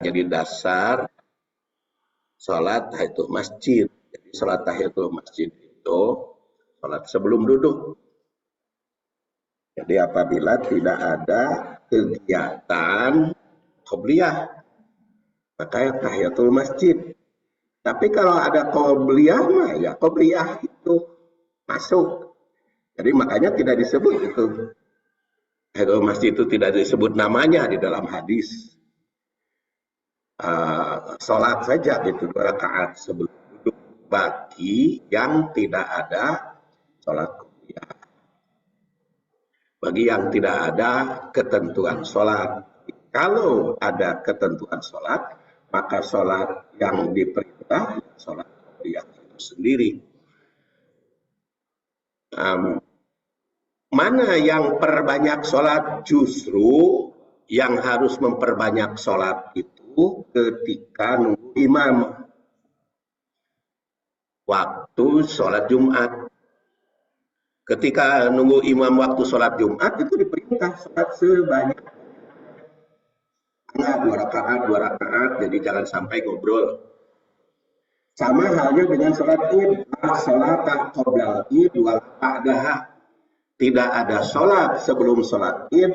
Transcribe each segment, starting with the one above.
jadi dasar sholat tahiyatul masjid. Jadi sholat tahiyatul masjid itu sholat sebelum duduk. Jadi apabila tidak ada kegiatan qobliyah, maka tahiyatul masjid. Tapi kalau ada qobliyah mah ya qobliyah itu masuk. Jadi makanya tidak disebut itu. Tahiyatul masjid itu tidak disebut namanya di dalam hadis. Sholat saja itu 2 rakaat sebelum duduk bagi yang tidak ada sholat qobliyah. Bagi yang tidak ada ketentuan sholat. Kalau ada ketentuan sholat, maka sholat yang diperintah sholat qobliyah itu sendiri. Mana yang perbanyak sholat? Justru yang harus memperbanyak sholat itu ketika nunggu imam waktu sholat Jumat. Ketika nunggu imam waktu sholat Jumat itu diperintah sholat sebanyak 2 rakaat, jadi jangan sampai ngobrol. Sama halnya dengan sholat id, sholat qoblal id wal ba'daha. Tidak ada sholat sebelum sholat id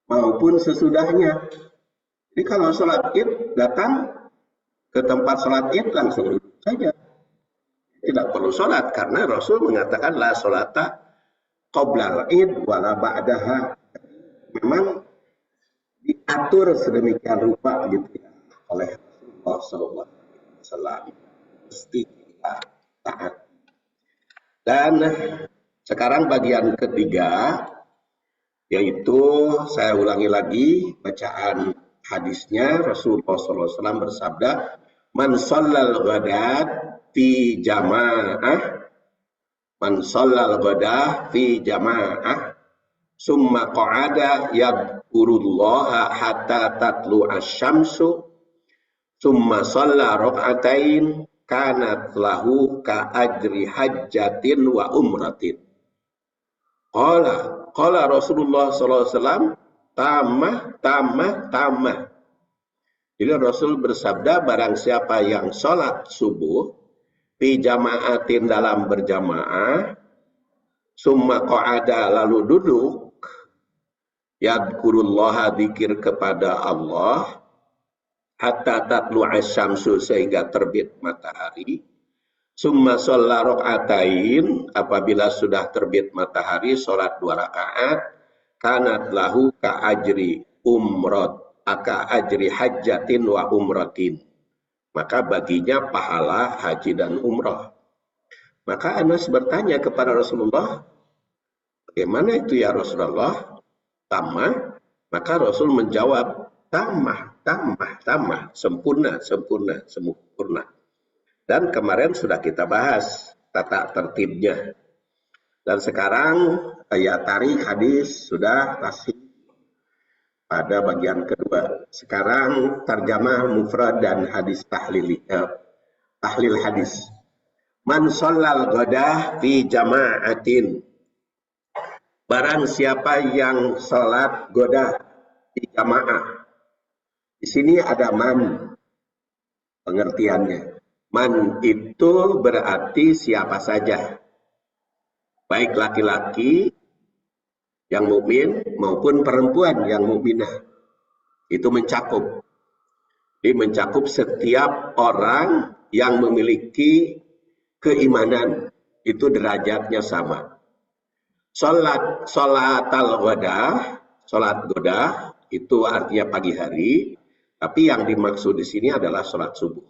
maupun sesudahnya. Jadi kalau sholat id datang ke tempat sholat id langsung duduk saja. Tidak perlu sholat karena Rasul mengatakan la sholata qoblal id wala ba'daha. Memang diatur sedemikian rupa gitu ya oleh Rasulullah SAW. Mesti kita taat. Dan sekarang bagian ketiga, yaitu saya ulangi lagi bacaan hadisnya. Rasulullah SAW bersabda, man shallal ghadat fi jamaah, man shallal ghadah fi jamaah, summa qa'ada yadhkurullaha hatta tatlu asy-syamsu, summa shalla rak'atain kanat lahu ka ajri hajjatin wa umratin. Qala Rasulullah SAW, tamah. Jadi Rasul bersabda, barang siapa yang sholat subuh fi jama'atin dalam berjamaah, summa qa'ada lalu duduk, yadhkurullaha dzikir kepada Allah, hatta tatlu asy-syamsu sehingga terbit matahari, summa shalla rak'atain apabila sudah terbit matahari sholat 2 rakaat, kanat lahu ka ajri hajjatin wa umratin, maka baginya pahala haji dan umrah. Maka Anas bertanya kepada Rasulullah, bagaimana itu ya Rasulullah? Tamah? Maka Rasul menjawab, tamah, sempurna. Dan kemarin sudah kita bahas tata tertibnya. Dan sekarang ayat tarik hadis sudah masih pada bagian kedua. Sekarang tarjamah mufrad dan hadis tahlil hadis. Man shallal ghadah fi jama'atin. Barang siapa yang salat ghadah di jamaah. Di sini ada man, pengertiannya. Man itu berarti siapa saja. Baik laki-laki yang mukmin maupun perempuan yang mukminah. Itu mencakup. Jadi mencakup setiap orang yang memiliki keimanan. Itu derajatnya sama. Salat al-ghadah, salat ghadah itu artinya pagi hari. Tapi yang dimaksud di sini adalah sholat subuh.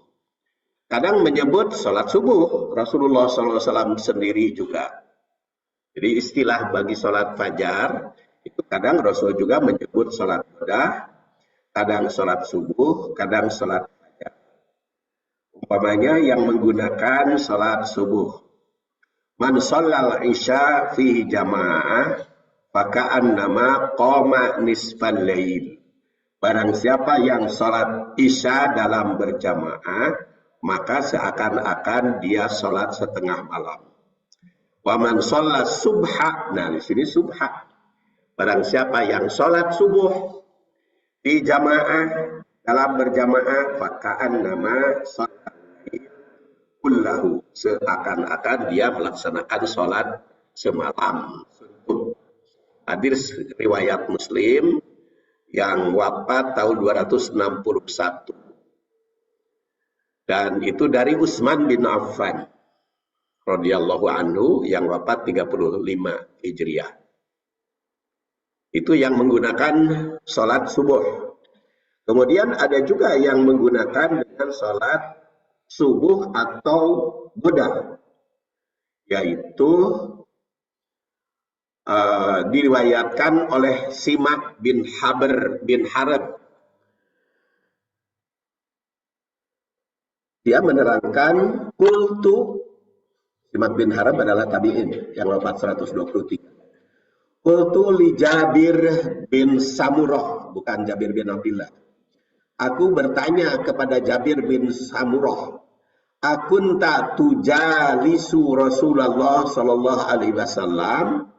Kadang menyebut sholat subuh, Rasulullah SAW sendiri juga. Jadi istilah bagi sholat fajar, itu kadang Rasul juga menyebut sholat ghadah, kadang sholat subuh, kadang sholat fajar. Umpamanya yang menggunakan sholat subuh. Man shallal isya fi jamaah, faka'annama qama nisfal lail. Barang siapa yang sholat isya dalam berjamaah, maka seakan-akan dia sholat setengah malam. Wa man sholat subha, nah di sini subha. Barang siapa yang sholat subuh di jamaah dalam berjamaah fakaan nama sholat kullahu, seakan-akan dia melaksanakan sholat semalam. Hadis riwayat Muslim yang wafat tahun 261. Dan itu dari Utsman bin Affan radhiyallahu anhu yang wafat 35 Hijriah. Itu yang menggunakan sholat subuh. Kemudian ada juga yang menggunakan dengan sholat subuh atau budak, yaitu diriwayatkan oleh Simak bin Harb. Dia menerangkan kultu, Simak bin Harb adalah tabi'in yang wafat 123. Kultu li Jabir bin Samurah, bukan Jabir bin Abdullah. Aku bertanya kepada Jabir bin Samurah, akunta tujalisu Rasulullah sallallahu alaihi wasallam?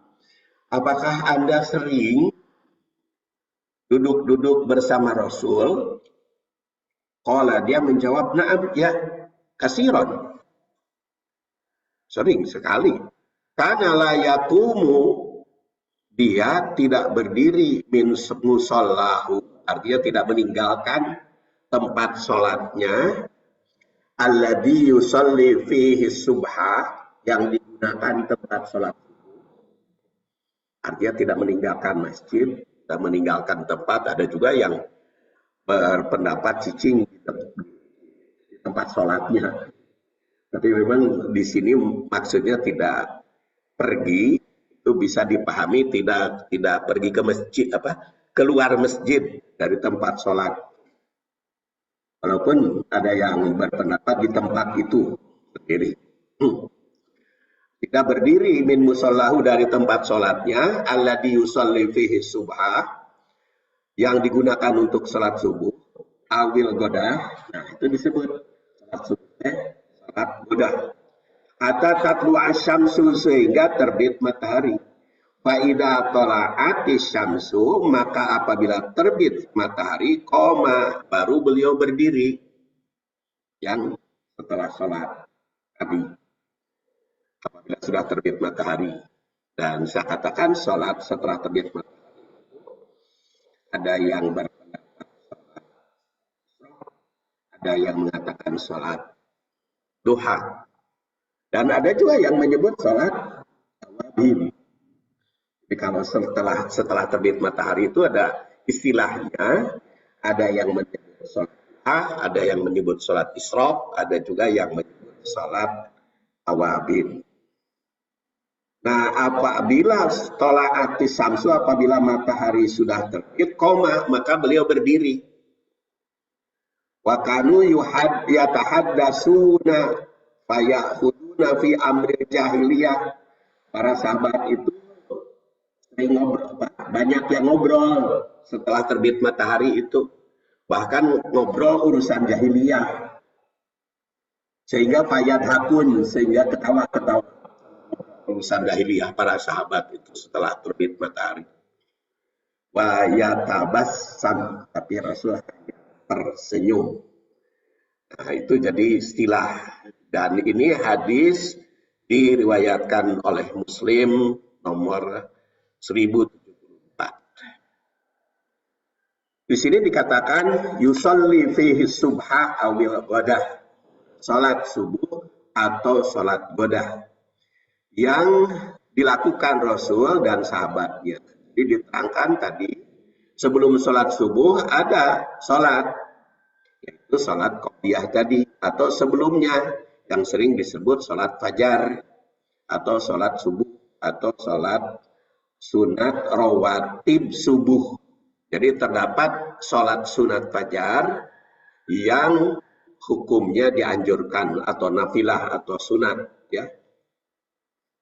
Apakah Anda sering duduk-duduk bersama Rasul? Qala, dia menjawab, na'am, ya, kasiran. Sering sekali. Kana la yaqumu, dia tidak berdiri min musallahu, artinya tidak meninggalkan tempat sholatnya, alladhi yusalli fihi subha, yang digunakan tempat sholat. Artinya tidak meninggalkan masjid, tidak meninggalkan tempat. Ada juga yang berpendapat cicing di tempat sholatnya. Tapi memang di sini maksudnya tidak pergi, itu bisa dipahami tidak pergi ke masjid, keluar masjid dari tempat sholat. Walaupun ada yang berpendapat di tempat itu sendiri. Tidak berdiri min musallahu, dari tempat sholatnya, alladhi yusalli fihi subha, yang digunakan untuk sholat subuh, awil godah, nah itu disebut sholat subuh, sholat godah. Hatta tatlu asyamsu, sehingga terbit matahari. Fa'idha tola'ati syamsu, maka apabila terbit matahari, koma, baru beliau berdiri. Yang setelah sholat tadi, apabila sudah terbit matahari. Dan saya katakan sholat setelah terbit matahari, ada yang berpendapat sholat, ada yang mengatakan sholat duha, dan ada juga yang menyebut sholat awabin. Jadi kalau setelah terbit matahari itu ada istilahnya, ada yang menyebut sholat duha, ada yang menyebut sholat isyraq, ada juga yang menyebut sholat awabin. Nah, apabila tola'ati samsu, apabila matahari sudah terbit, koma, maka beliau berdiri. Wa kanu yatahaddasuna fayakhuduna fi amri jahiliyah. Para sahabat itu sering ngobrol, banyak yang ngobrol setelah terbit matahari itu. Bahkan ngobrol urusan jahiliyah. Sehingga fayadhakun, sehingga ketawa-ketawa. Urusan jahiliyah para sahabat itu setelah terbit matahari. Wa yatabassam, tapi Rasul hanya tersenyum. Nah, itu jadi istilah. Dan ini hadis diriwayatkan oleh Muslim nomor 1074. Di sini dikatakan yusalli fihi subha awil godah, salat subuh atau salat godah, yang dilakukan Rasul dan sahabatnya. Jadi diterangkan tadi, sebelum sholat subuh ada sholat, yaitu sholat qobliyah tadi, atau sebelumnya yang sering disebut sholat fajar, atau sholat subuh, atau sholat sunat rawatib subuh. Jadi terdapat sholat sunat fajar yang hukumnya dianjurkan, atau nafilah, atau sunat, ya.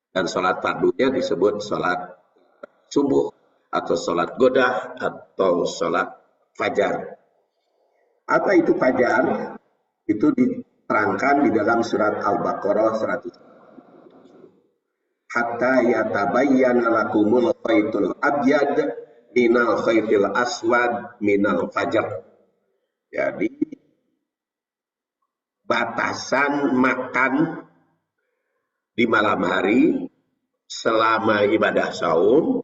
Dan sholat fardunya disebut sholat subuh, atau sholat godah, atau sholat fajar. Apa itu fajar? Itu diterangkan di dalam surat Al-Baqarah 100. Hatta yatabayyana lakumul khaytul abyad minal khaytil aswad minal fajar. Jadi batasan makan di malam hari selama ibadah saum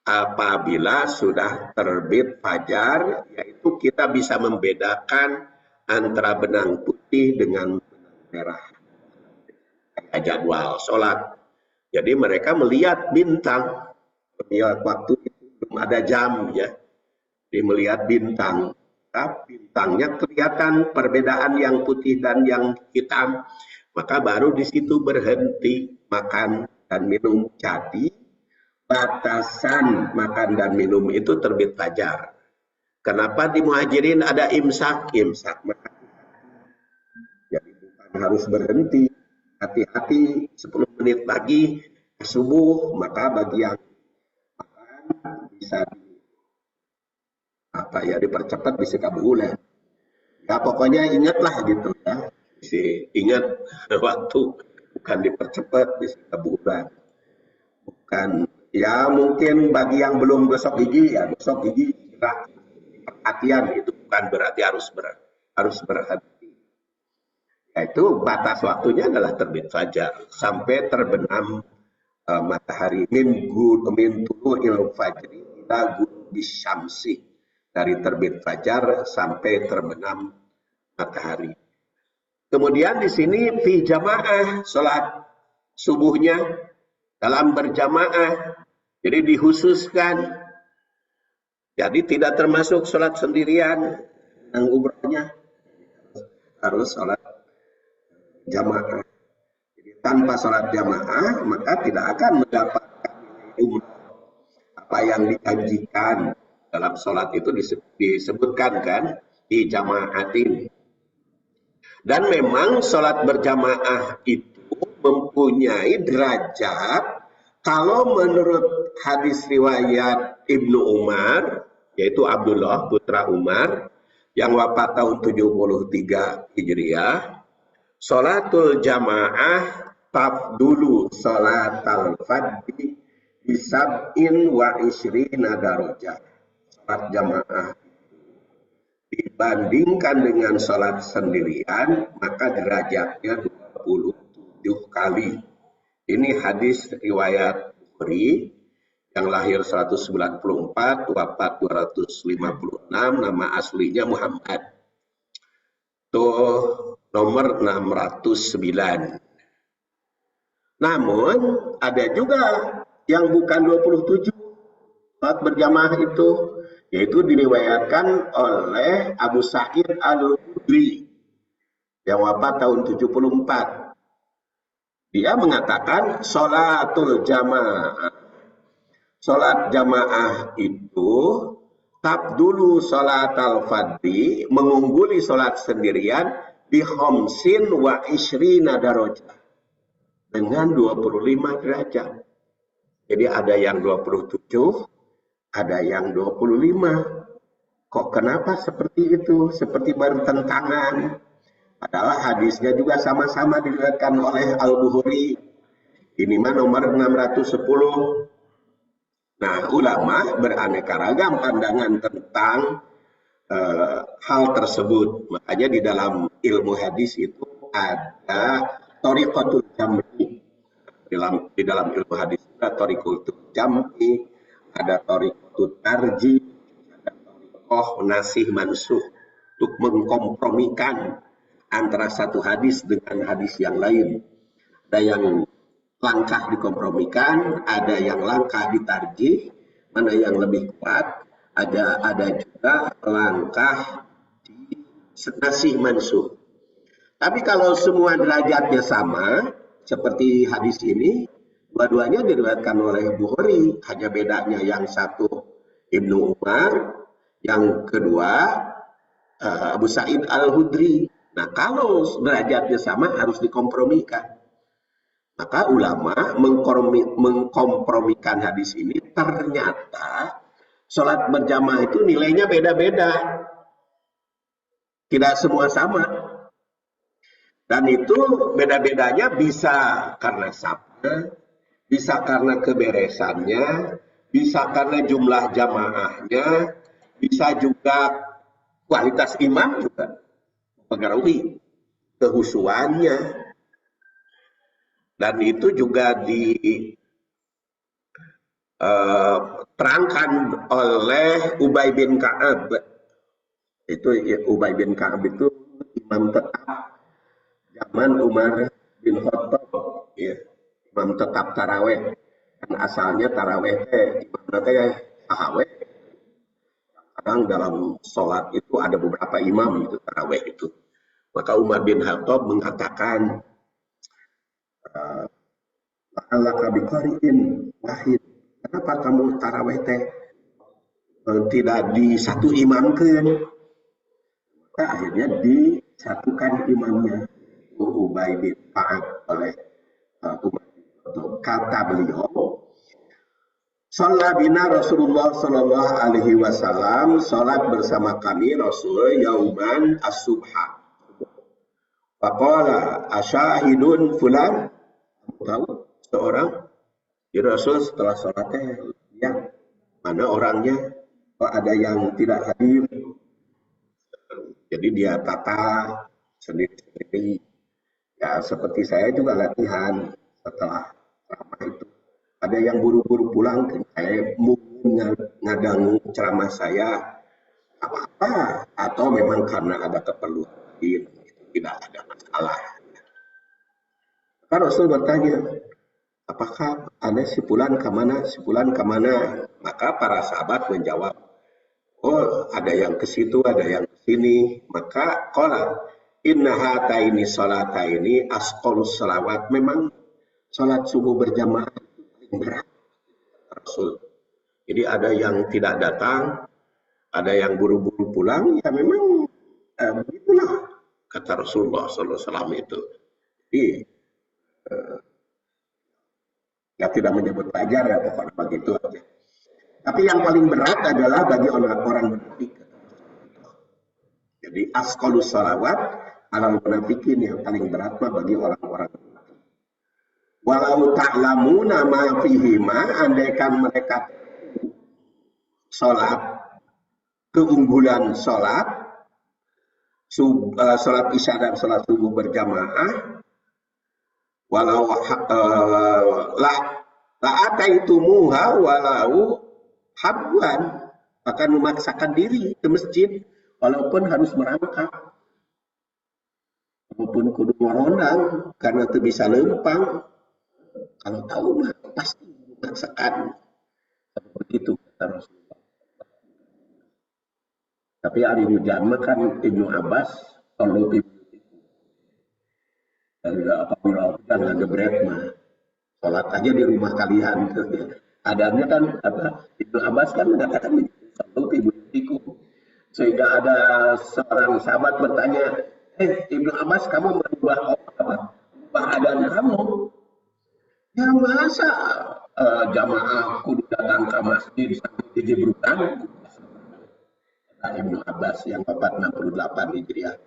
apabila sudah terbit fajar, yaitu kita bisa membedakan antara benang putih dengan benang merah. Kayak jadwal sholat. Jadi mereka melihat bintang, melihat waktu itu belum ada jam ya, jadi melihat bintang. Bintangnya kelihatan perbedaan yang putih dan yang hitam, maka baru di situ berhenti makan dan minum. Jadi batasan makan dan minum itu terbit fajar. Kenapa di Muhajirin ada imsak? Imsak makan. Jadi bukan harus berhenti. Hati-hati 10 menit lagi subuh, maka bagi yang makan bisa dipercepat, bisa bulan. Ya pokoknya ingatlah gitu ya. Ingat waktu, bukan dipercepat, bisa bulan. Bukan ya, mungkin bagi yang belum gosok gigi ya gosok gigi perhatian, itu bukan berarti harus berhenti. Yaitu batas waktunya adalah terbit fajar sampai terbenam matahari min tulu'il fajri ila ghurubi syamsi, dari terbit fajar sampai terbenam matahari. Kemudian di sini fi jamaah, sholat subuhnya dalam berjamaah, jadi dikhususkan. Jadi tidak termasuk sholat sendirian yang umrahnya, harus sholat jamaah. Jadi tanpa sholat jamaah maka tidak akan mendapatkan umrah apa yang dijanjikan dalam sholat itu disebutkan kan di jamaatin. Dan memang sholat berjamaah itu mempunyai derajat, kalau menurut hadis riwayat Ibnu Umar, yaitu Abdullah putra Umar yang wafat tahun 73 Hijriah, sholatul jamaah tafdulu sholatal fadhi bisab'in wa ishrina darajah. Sholat jamaah dibandingkan dengan sholat sendirian maka derajatnya 27 kali. Ini hadis riwayat Bukhari yang lahir 194, wafat 256, nama aslinya Muhammad. Tuh nomor 609. Namun ada juga yang bukan 27 sholat berjamaah itu, yaitu diriwayatkan oleh Abu Sa'id Al-Khudri yang wafat tahun 74. Dia mengatakan sholatul jamaah, sholat jamaah itu tabdulu sholatal fadhi, mengungguli sholat sendirian di khamsin wa ishrina darajah, dengan 25 derajat. Jadi ada yang 27, ada yang 25. Kok kenapa seperti itu? Seperti bertentangan. Padahal hadisnya juga sama-sama diriwayatkan oleh Al-Bukhari. Ini mah nomor 610. Nah, ulama beraneka ragam pandangan tentang hal tersebut. Makanya di dalam ilmu hadis itu ada thariqatul jam'i. Di dalam ilmu hadis ada thariqatul jam'i, ada thariqatul tarjih, ada thariqah nasih mansuh, untuk mengkompromikan antara satu hadis dengan hadis yang lain. Ada yang langkah dikompromikan, ada yang langkah ditarjih, mana yang lebih kuat, ada juga langkah di nasih mansuh. Tapi kalau semua derajatnya sama, seperti hadis ini, dua-duanya diriwayatkan oleh Bukhari, hanya bedanya yang satu Ibnu Umar, yang kedua Abu Sa'id Al-Khudri. Nah, kalau derajatnya sama harus dikompromikan. Maka ulama mengkompromikan hadis ini, ternyata sholat berjamaah itu nilainya beda-beda. Tidak semua sama. Dan itu beda-bedanya bisa karena sama, bisa karena keberesannya, bisa karena jumlah jamaahnya, bisa juga kualitas imam juga mempengaruhi kehusuannya, dan itu juga diterangkan oleh Ubay bin Ka'ab. Itu Ubay bin Ka'ab itu imam tetap zaman Umar bin Khattab, ya, imam tetap taraweh. Kan asalnya taraweh imam taraweh. Kadang dalam sholat itu ada beberapa imam itu taraweh itu. Maka Umar bin Khattab mengatakan, la'allaka biqari'in wahid. Kenapa kamu taraweh tidak di satu imamkeun? Maka akhirnya disatukan imamnya Ubay bin Ka'ab oleh Umar bin Khattab. Kata beliau, Shalla bina Rasulullah sallallahu alaihi wasallam, salat bersama kami Rasul yauman as-subha. Faqala asyahidun fulan, tahu seorang di Rasul setelah salatnya, ya, mana orangnya? Oh, ada yang tidak hadir. Jadi dia tata sendiri-sendiri. Ya seperti saya juga latihan setelah ceramah itu. Ada yang buru-buru pulang, saya mungkin ngadangu ceramah saya apa-apa, atau memang karena ada keperluan lain, tidak ada masalah. Maka Rasul bertanya, apakah ada si fulan kemana, si fulan kemana? Maka para sahabat menjawab, oh ada yang ke situ, ada yang ke sini. Maka qala inna hataini salataini asqalus salawat. Memang salat subuh berjamaah berat Rasul. Jadi ada yang tidak datang, ada yang buru-buru pulang, ya memang begitulah kata Rasulullah SAW itu. Jadi ya tidak menyebut wajar ya, pokoknya begitu aja. Tapi yang paling berat adalah bagi orang munafik. Jadi asqalus salawat alal munafikin, yang paling berat mah bagi orang-orang munafik. Walau ta'lamuna ma fihima, andaikan mereka sholat, keunggulan sholat, sholat isya dan sholat subuh berjamaah, walau la'ataitumuha walau habwan, akan memaksakan diri ke masjid walaupun harus merangkak, walaupun kudu ngorondang karena itu bisa lempang. Kalau tahu mah pasti memaksakan. Begitu kata Rasulullah. Tapi hari hujan mah kan Ibnu Abbas kalau ibu dan apabila hujan nggak gebret mah sholat aja di rumah kalian. Adanya kan apa, Ibnu Abbas kan mengatakan kalau ibu sehingga ada seorang sahabat bertanya, Ibnu Abbas, kamu merubah apa? Keadaan kamu? Ya masa jamaah kudu datang ke masjid sampai dijebrukan? Ibnu Abbas yang wafat 68 Hijriah.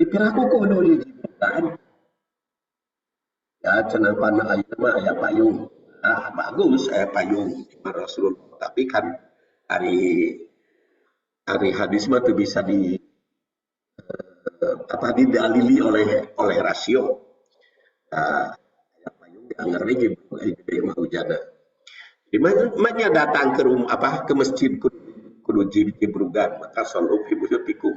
Dipiraku kudu dijebrukan. Ya cenah panah ayeuna mah aya payung. Ah bagus payung Rasulullah. Tapi kan hari hadis mah tuh bisa didalili oleh rasio. Ngeri gede mah hujana. Di mana datang ke rumah ke masjid kudu jibrugan, maka solu fi buyutikum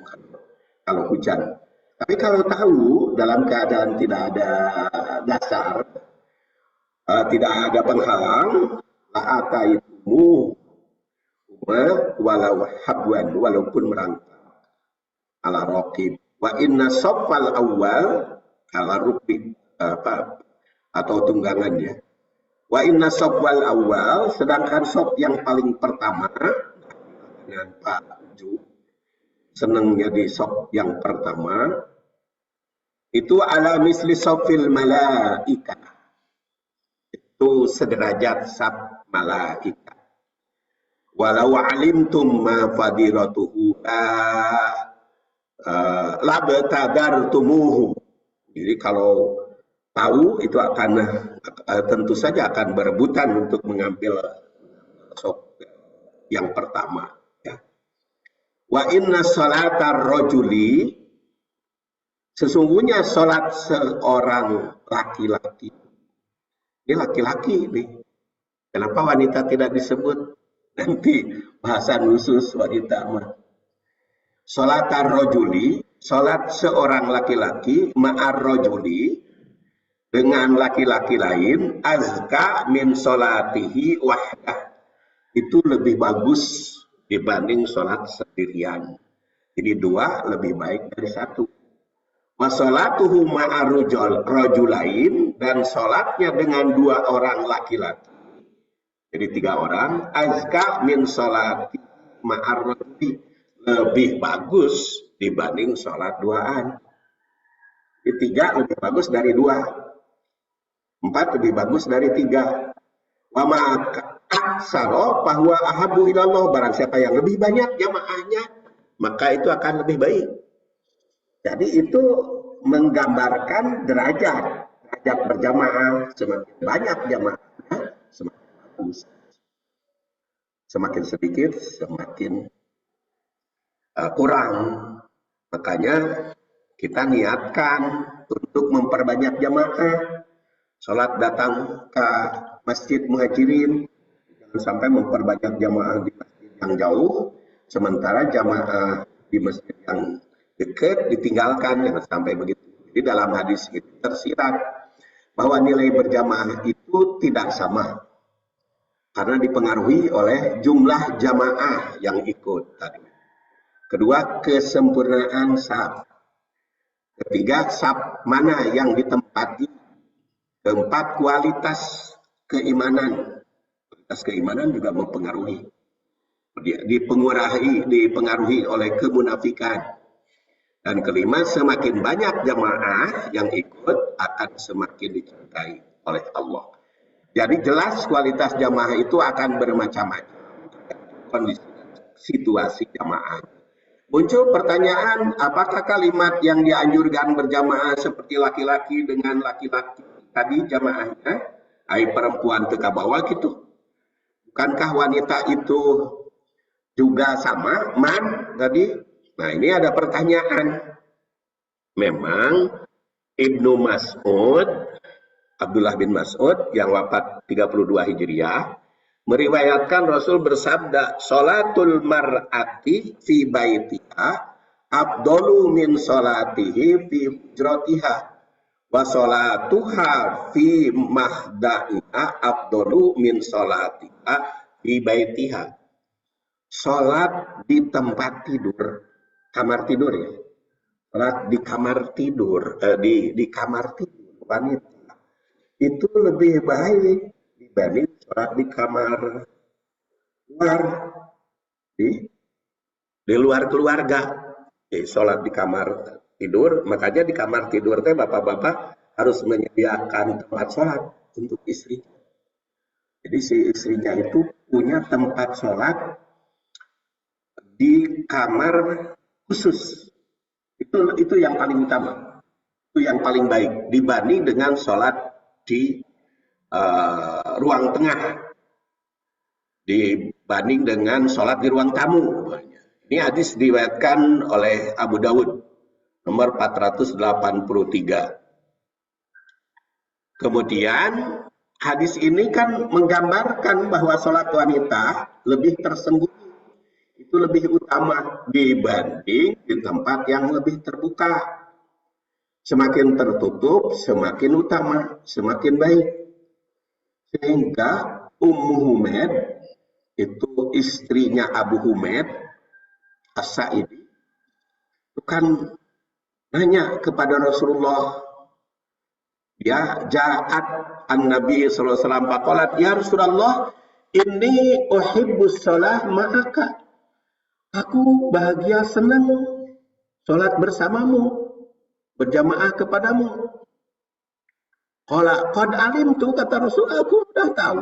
kalau hujan. Tapi kalau tahu dalam keadaan tidak ada dasar, tidak ada penghalang, la'ataitumu walau habwan, walaupun merangkak ala raqib. Wa inna saffal awal ala rukbi atau tunggangannya. Wa inna sofwal awal, sedangkan sof yang paling pertama, dengan Pak Ju, senang jadi sof yang pertama, itu ala misli sofil malaika. Itu sederajat saf malaika. Walau alimtum ma fadilatuhu labtadartumuhu. Jadi kalau tahu itu akan tentu saja akan berebutan untuk mengambil sop yang pertama. Ya. Wa inna sholatar rojuli, sesungguhnya sholat seorang laki-laki. Ini laki-laki nih. Kenapa wanita tidak disebut? Nanti bahasan khusus wanita mah. Sholatar rojuli, sholat seorang laki-laki, ma'ar rojuli, dengan laki-laki lain, azka min sholatihi wahdah. Itu lebih bagus dibanding sholat sendirian. Jadi dua lebih baik dari satu. Wasolatuhu ma'ar rojulain, dan sholatnya dengan dua orang laki-laki. Jadi tiga orang, azka min sholati ma'ar rojuli, lebih bagus dibanding sholat duaan. Jadi tiga lebih bagus dari dua. Empat lebih bagus dari tiga. Wa ma'aksaro bahwa ahabu ilallah, barang siapa yang lebih banyak jamaahnya, maka itu akan lebih baik. Jadi itu menggambarkan derajat berjamaah. Semakin banyak jamaahnya, semakin bagus. Semakin sedikit, semakin kurang. Makanya kita niatkan untuk memperbanyak jamaah. Sholat datang ke Masjid Muhajirin, jangan sampai memperbanyak jamaah di masjid yang jauh, sementara jamaah di masjid yang dekat ditinggalkan, jangan sampai begitu. Jadi dalam hadis itu tersirat bahwa nilai berjamaah itu tidak sama, karena dipengaruhi oleh jumlah jamaah yang ikut tadi. Kedua, kesempurnaan saf. Ketiga, saf mana yang ditempati. Keempat, kualitas keimanan. Kualitas keimanan juga mempengaruhi. Dipengaruhi oleh kemunafikan. Dan kelima, semakin banyak jamaah yang ikut akan semakin dicintai oleh Allah. Jadi jelas kualitas jamaah itu akan bermacam-macam. Kondisi situasi jamaah. Muncul pertanyaan, apakah kalimat yang dianjurkan berjamaah seperti laki-laki dengan laki-laki tadi jamaahnya, perempuan ke bawah gitu? Bukankah wanita itu juga sama, man tadi? Nah, ini ada pertanyaan. Memang Ibnu Mas'ud, Abdullah bin Mas'ud yang wafat 32 Hijriah, meriwayatkan Rasul bersabda, "Sholatul mar'ati fi baitiha afdalu min sholatihi fi hujratiha, wa sholatuha fi mahda'iha afdalu min sholatiha fi baitiha." Sholat di tempat tidur, kamar tidur ya. Sholat di kamar tidur, di kamar tidur wanita itu lebih baik dibanding sholat di kamar luar, di luar keluarga. Sholat di kamar tidur, makanya di kamar tidur teh bapak-bapak harus menyediakan tempat sholat untuk istri. Jadi si istrinya itu punya tempat sholat di kamar khusus. Itu yang paling utama, itu yang paling baik dibanding dengan sholat di ruang tengah, dibanding dengan sholat di ruang tamu. Ini hadis diriwayatkan oleh Abu Dawud nomor 483. Kemudian hadis ini kan menggambarkan bahwa sholat wanita lebih tersembunyi, itu lebih utama dibanding di tempat yang lebih terbuka. Semakin tertutup, semakin utama, semakin baik. Sehingga Ummu Humaid, itu istrinya Abu Humaid As-Sa'idi, itu kan nanya kepada Rasulullah. Dia ja'at an-Nabi sallallahu alaihi wasallam faqalat, "Ya Rasulullah, inni uhibbus shalah ma'aka." Aku bahagia senang sholat bersamamu, berjamaah kepadamu. Qad alimtu, kata Rasul, aku sudah tahu.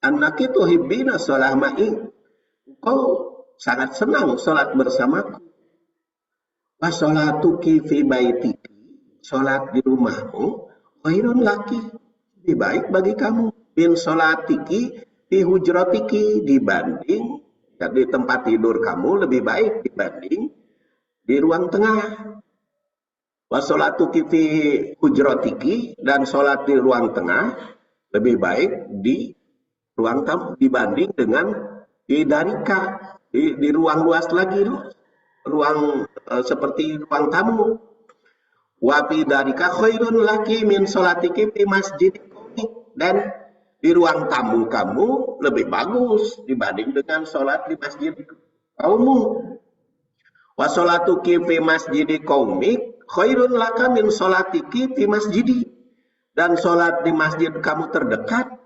Annaki tuhibbina shalah ma'i. Kau sangat senang sholat bersamaku. Wa sholatuki fi baitiki, sholat di rumahmu, khairun laki, lebih baik bagi kamu. Bin sholatiki fi hujratiki, dibanding Jadi tempat tidur kamu lebih baik dibanding di ruang tengah. Wasolatuki fi hujrotiki, dan sholat di ruang tengah lebih baik di ruang tamu dibanding dengan di darika, di ruang luas lagi, ruang seperti ruang tamu. Wa fi darika khairun laki min sholatiki fi masjid qaumik, dan di ruang tamu kamu lebih bagus dibanding dengan sholat di masjid kaummu. Wa sholatuki fi masjidi qaumik khairun laka min sholatiki fi masjidi, dan sholat di masjid kamu terdekat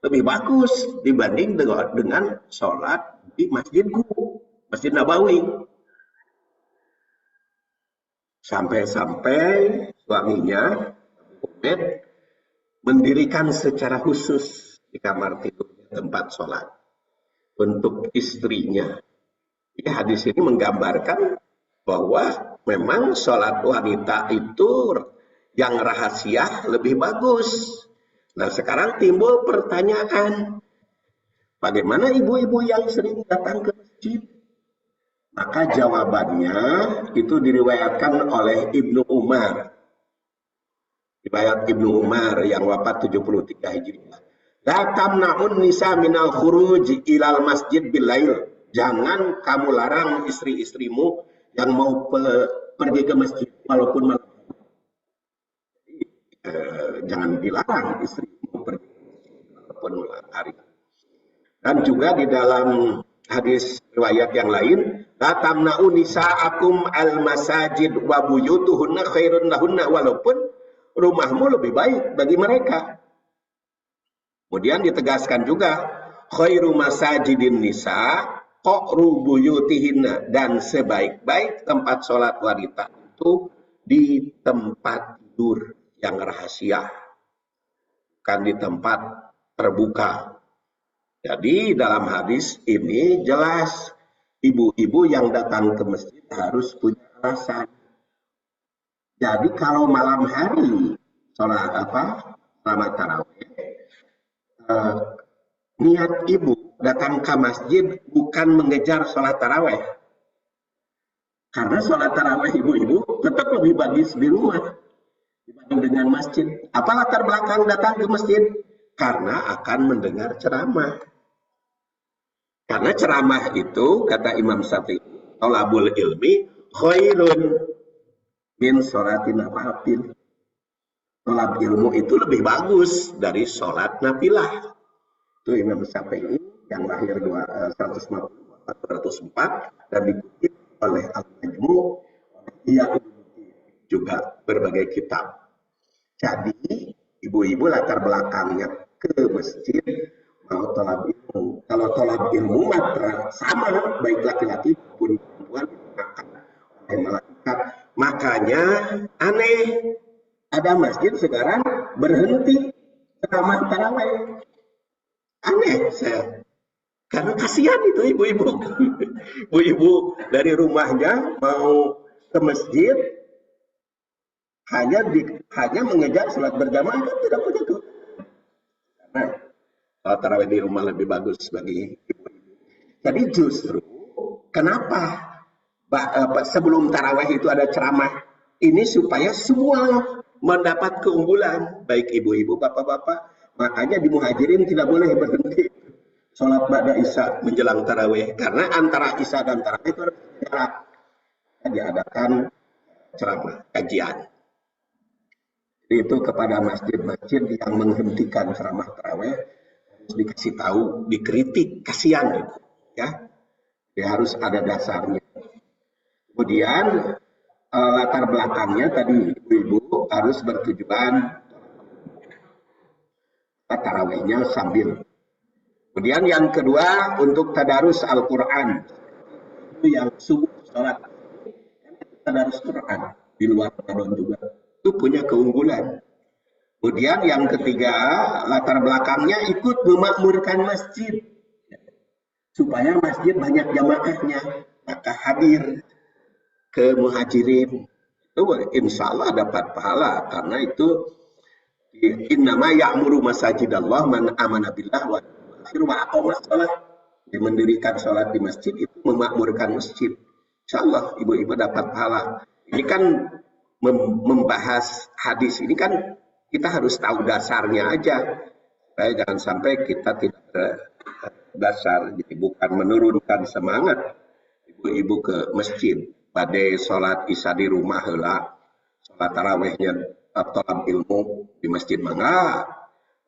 lebih bagus dibanding dengan sholat di masjidku, Masjid Nabawi. Sampai-sampai suaminya Ubed mendirikan secara khusus di kamar tidurnya tempat sholat untuk istrinya. Jadi hadis ini menggambarkan bahwa memang sholat wanita itu yang rahasia lebih bagus. Nah, sekarang timbul pertanyaan, bagaimana ibu-ibu yang sering datang ke masjid? Maka jawabannya itu diriwayatkan oleh Ibnu Umar. Riwayat Ibnu Umar yang wafat 73 Hijriah. La tamna'un nisa minal khuruj ilal masjid bilail. Jangan kamu larang istri-istrimu yang mau pergi ke masjid walaupun malam. Jangan dilarang istrimu pergi ke masjid walaupun malam hari. Dan juga di dalam hadis riwayat yang lain, la tamna'u nisa'akum al-masajid wa buyutuhunna khairun lahunna, walaupun rumahmu lebih baik bagi mereka. Kemudian ditegaskan juga, khairu masajidin nisa qa'ru buyutihinna, dan sebaik-baik tempat sholat wanita itu di tempat tidur yang rahasia, bukan di tempat terbuka. Jadi dalam hadis ini jelas ibu-ibu yang datang ke masjid harus punya alasan. Jadi kalau malam hari sholat salat tarawih, niat ibu datang ke masjid bukan mengejar sholat tarawih, karena sholat tarawih ibu-ibu tetap lebih bagus di rumah dibanding dengan masjid. Apa latar belakang datang ke masjid? Karena akan mendengar ceramah. Karena ceramah itu, kata Imam Syafi'i, thalabul ilmi khairun min sholatin nafilah. Thalab ilmu itu lebih bagus dari sholat nafilah. Itu Imam Syafi'i yang lahir 104 dan dikutip oleh Al-Majmu, juga berbagai kitab. Jadi ibu-ibu latar belakangnya ke masjid mau tolab ilmu. Kalau tolab ilmu maka sama, baik laki-laki maupun perempuan dimakan oleh malaikat. Makanya aneh, ada masjid sekarang berhenti ceramah tarawih. Aneh saya, karena kasihan itu ibu-ibu. Ibu-ibu dari rumahnya mau ke masjid hanya mengejar sholat berjamaah, kan tidak punya tuh. Karena sholat tarawih di rumah lebih bagus bagi ibu-ibu. Jadi justru kenapa sebelum tarawih itu ada ceramah ini, supaya semua mendapat keunggulan, baik ibu-ibu, bapak-bapak. Makanya di Muhajirin tidak boleh berhenti sholat ba'da isya menjelang tarawih, karena antara isya dan tarawih itu harus jarak. Diadakan ceramah, kajian. Itu kepada masjid-masjid yang menghentikan ceramah tarawih harus dikasih tahu, dikritik, kasihan gitu, ya. Dia harus ada dasarnya. Kemudian latar belakangnya tadi ibu-ibu harus bertujuan tarawihnya sambil. Kemudian yang kedua untuk tadarus Al-Quran, itu yang subuh sholat tadarus Quran di luar Ramadan juga, itu punya keunggulan. Kemudian yang ketiga, latar belakangnya ikut memakmurkan masjid supaya masjid banyak jamaahnya, maka hadir ke Muhajirin itu insya Allah dapat pahala, karena itu innama ya'muru masajidallah man amana billah wa aqama shalah. mendirikan sholat di masjid itu memakmurkan masjid. Insya Allah ibu-ibu dapat pahala. Ini kan membahas hadis ini kan kita harus tahu dasarnya aja. Supaya jangan sampai kita tidak dasar, jadi bukan menurunkan semangat ibu-ibu ke masjid. Pada sholat isya di rumah lah, sholat tarawehnya atau ilmu di masjid mangga,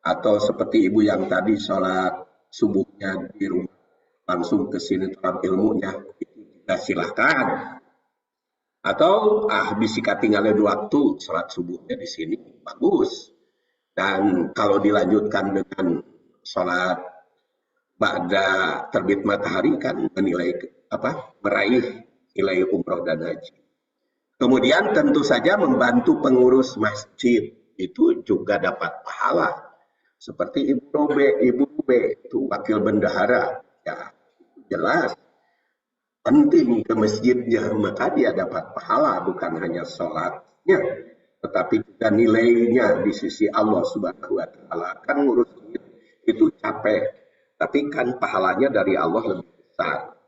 atau seperti ibu yang tadi sholat subuhnya di rumah langsung ke sini tolak ilmunya, itu juga silahkan. Atau bisa ketinggalan waktu sholat subuhnya di sini, bagus. Dan kalau dilanjutkan dengan sholat ba'da terbit matahari kan menilai meraih nilai umroh dan haji. Kemudian tentu saja membantu pengurus masjid itu juga dapat pahala. Seperti Ibu Robe itu wakil bendahara, ya jelas penting ke masjidnya, maka dia dapat pahala bukan hanya sholatnya, tetapi juga nilainya di sisi Allah Subhanahu wa Ta'ala. Kan ngurus itu capek, tapi kan pahalanya dari Allah lebih besar.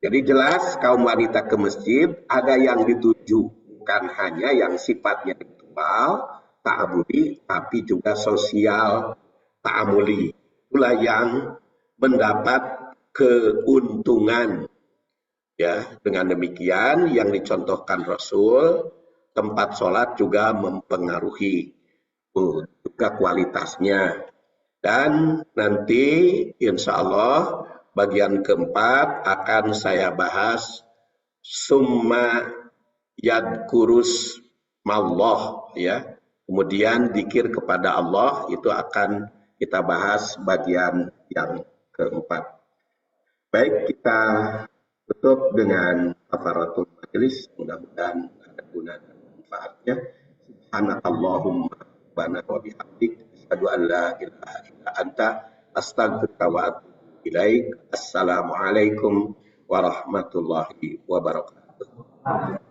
Jadi jelas kaum wanita ke masjid ada yang dituju, bukan hanya yang sifatnya ritual, ta'abudi, tapi juga sosial, ta'amuli. Itulah yang mendapat keuntungan. Ya, dengan demikian yang dicontohkan Rasul, tempat sholat juga mempengaruhi juga kualitasnya. Dan nanti insya Allah bagian keempat akan saya bahas summa yadkurus mallah, ya. Kemudian dzikir kepada Allah itu akan kita bahas bagian yang keempat. Baik, kita tutup dengan kafaratul majelis, mudah-mudahan ada guna dan manfaatnya. Subhanakallahumma rabbana wa bihamdik asyhadu an la ilaha illa anta astaghfiruka wa atubu ilaik. Assalamualaikum warahmatullahi wabarakatuh.